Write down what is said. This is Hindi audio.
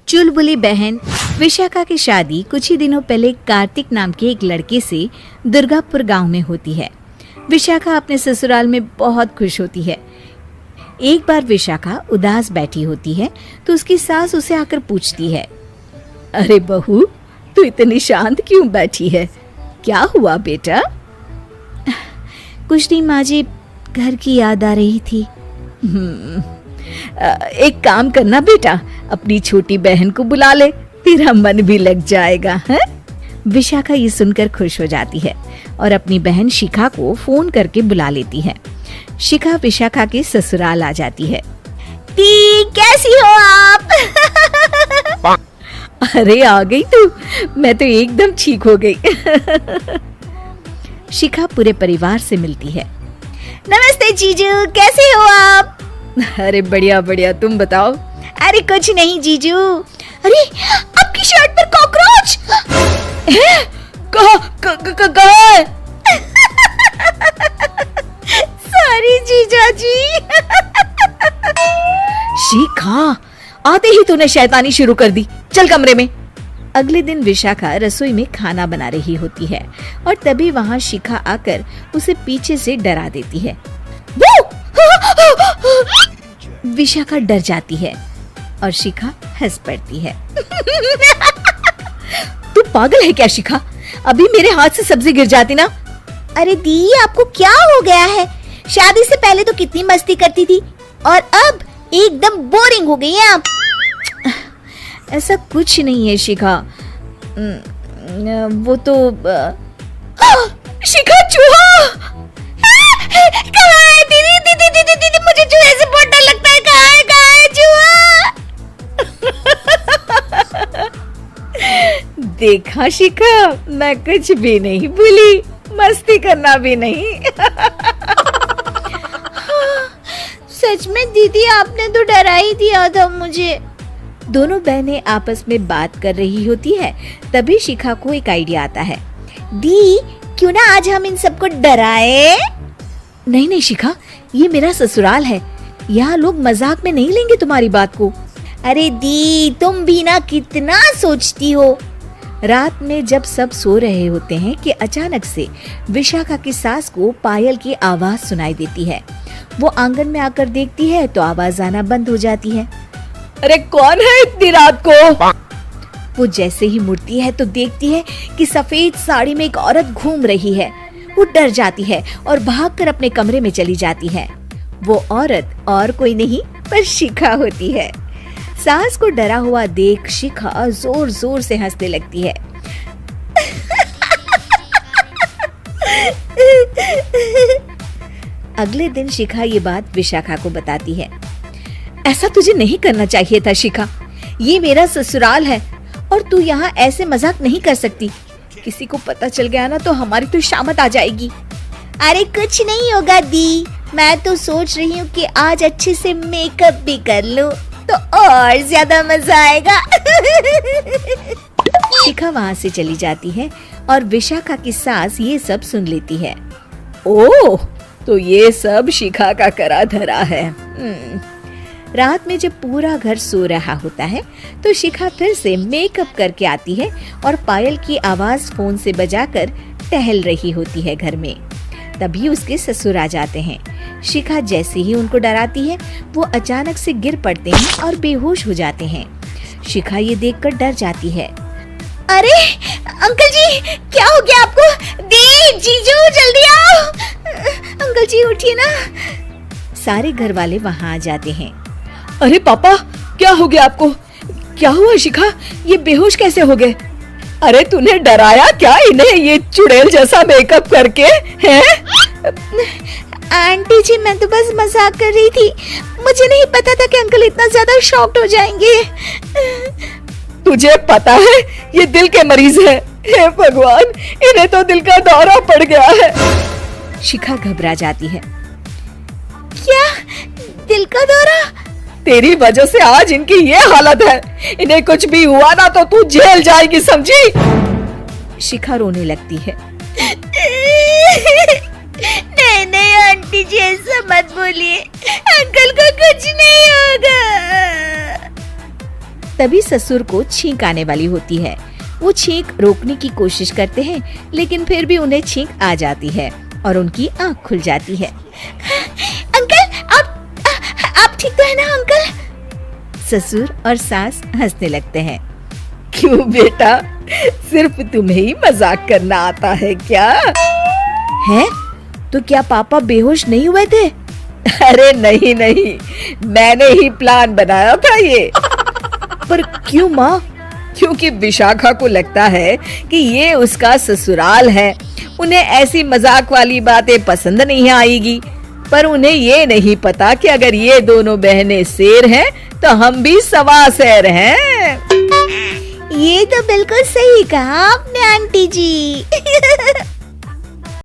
चुलबुली बहन विशाखा की शादी कुछ ही दिनों पहले कार्तिक नाम के एक लड़के से दुर्गापुर गांव में होती है। विशाखा अपने ससुराल में बहुत खुश होती है। एक बार विशाखा उदास बैठी होती है तो उसकी सास उसे आकर पूछती है, अरे बहू, तू इतनी शांत क्यों बैठी है? क्या हुआ बेटा? कुछ नहीं माँ जी, घर की याद आ रही थी। एक काम करना बेटा, अपनी छोटी बहन को बुला ले, तेरा मन भी लग जाएगा है? विशाखा ये सुनकर खुश हो जाती है और अपनी बहन शिखा को फोन करके बुला लेती है। शिखा विशाखा के ससुराल आ जाती है। ती, कैसी हो आप? अरे आ गई तू, मैं तो एकदम ठीक हो गई। शिखा पूरे परिवार से मिलती है। नमस्ते जीजू, कैसे हो आप? अरे बढ़िया बढ़िया, तुम बताओ। अरे कुछ नहीं जीजू। अरे आपकी शर्ट पर कॉकरोच है? कहाँ? सॉरी जीजा जी। शिखा, आते ही तूने शैतानी शुरू कर दी, चल कमरे में। अगले दिन विशाखा रसोई में खाना बना रही होती है और तभी वहाँ शिखा आकर उसे पीछे से डरा देती है। विशाखा डर जाती है और शिखा हंस पड़ती है। तू पागल है क्या शिखा? अभी मेरे हाथ से सब्जी गिर जाती ना। अरे दी, आपको क्या हो गया है? शादी से पहले तो कितनी मस्ती करती थी और अब एकदम बोरिंग हो गई है आप। ऐसा कुछ नहीं है शिखा, वो तो शिखा, चूहा कहाँ है? दीदी दीदी दीदी दीदी, मुझे चूहे से बहुत डर लगता है। कहाँ है चूहा? देखा शिखा, मैं कुछ भी नहीं भूली, मस्ती करना भी नहीं। सच में दीदी, आपने तो डरा ही दिया था मुझे। दोनों बहनें आपस में बात कर रही होती है। तभी शिखा को एक आइडिया आता है। दी, क्यों ना आज हम इन सबको डराए? नहीं नहीं शिखा, ये मेरा ससुराल है, यहाँ लोग मजाक में नहीं लेंगे तुम्हारी बात को। अरे दी, तुम भी ना कितना सोचती हो। रात में जब सब सो रहे होते हैं कि अचानक से विशाखा की सास को पायल की आवाज सुनाई देती है। वो आंगन में आकर देखती है तो आवाज आना बंद हो जाती है। अरे कौन है इतनी रात को? वो जैसे ही मुड़ती है तो देखती है कि सफेद साड़ी में एक औरत घूम रही है। वो डर जाती है और भागकर अपने कमरे में चली जाती है। वो औरत और कोई नहीं पर शिखा होती है। सास को डरा हुआ देख शिखा जोर जोर से हंसने लगती है। अगले दिन शिखा ये बात विशाखा को बताती है। ऐसा तुझे नहीं करना चाहिए था शिखा, ये मेरा ससुराल है और तू यहाँ ऐसे मजाक नहीं कर सकती। किसी को पता चल गया ना तो हमारी तो शामत आ जाएगी। अरे कुछ नहीं होगा दी, मैं तो सोच रही हूँ कि आज अच्छे से मेकअप भी कर लूं तो और ज्यादा मजा आएगा। शिखा वहाँ से चली जाती है और विशाखा की सास ये सब सुन लेती है। ओह, तो ये सब शिखा का करा धरा है। रात में जब पूरा घर सो रहा होता है तो शिखा फिर से मेकअप करके आती है और पायल की आवाज फोन से बजाकर टहल रही होती है घर में। तभी उसके ससुर आ जाते हैं। शिखा जैसे ही उनको डराती है वो अचानक से गिर पड़ते हैं और बेहोश हो जाते हैं। शिखा ये देखकर डर जाती है। अरे अंकल जी, क्या हो गया आपको? दी, जीजू, जल्दी आओ। अंकल जी उठिए ना। सारे घर वाले वहाँ आ जाते हैं। अरे पापा, क्या हो गया आपको? क्या हुआ शिखा, ये बेहोश कैसे हो गए? अरे तूने डराया क्या इन्हें ये चुड़ैल जैसा मेकअप करके? हैं? आंटी जी, मैं तो बस मजाक कर रही थी, मुझे नहीं पता था कि अंकल इतना ज्यादा शॉक्ड हो जाएंगे। तुझे पता है ये दिल के मरीज हैं। हे भगवान, इन्हें तो दिल का दौरा पड़ गया है। शिखा घबरा जाती है। क्या दिल का दौरा? तेरी वजह से आज इनकी ये हालत है। इन्हें कुछ भी हुआ ना तो तू जेल जाएगी, समझी? शिखा रोने लगती है। नहीं नहीं आंटी जी, ऐसा मत बोलिए, अंकल को कुछ नहीं होगा। तभी ससुर को छींक आने वाली होती है। वो छींक रोकने की कोशिश करते हैं, लेकिन फिर भी उन्हें छींक आ जाती है और उनकी आंख खुल जाती है। अंकल, आप ठीक तो है ना अंकल? ससुर और सास हंसने लगते हैं। क्यों बेटा, सिर्फ तुम्हें ही मजाक करना आता है क्या? है? तो क्या पापा बेहोश नहीं हुए थे? अरे नहीं नहीं, मैंने ही प्लान बनाया था ये। पर क्यों माँ? क्योंकि विशाखा को लगता है कि ये उसका ससुराल है, उन्हें ऐसी मजाक वाली बातें पसंद नहीं आएगी। पर उन्हें ये नहीं पता कि अगर ये दोनों बहनें शेर हैं तो हम भी सवा शेर हैं। ये तो बिल्कुल सही कहा आपने आंटी जी।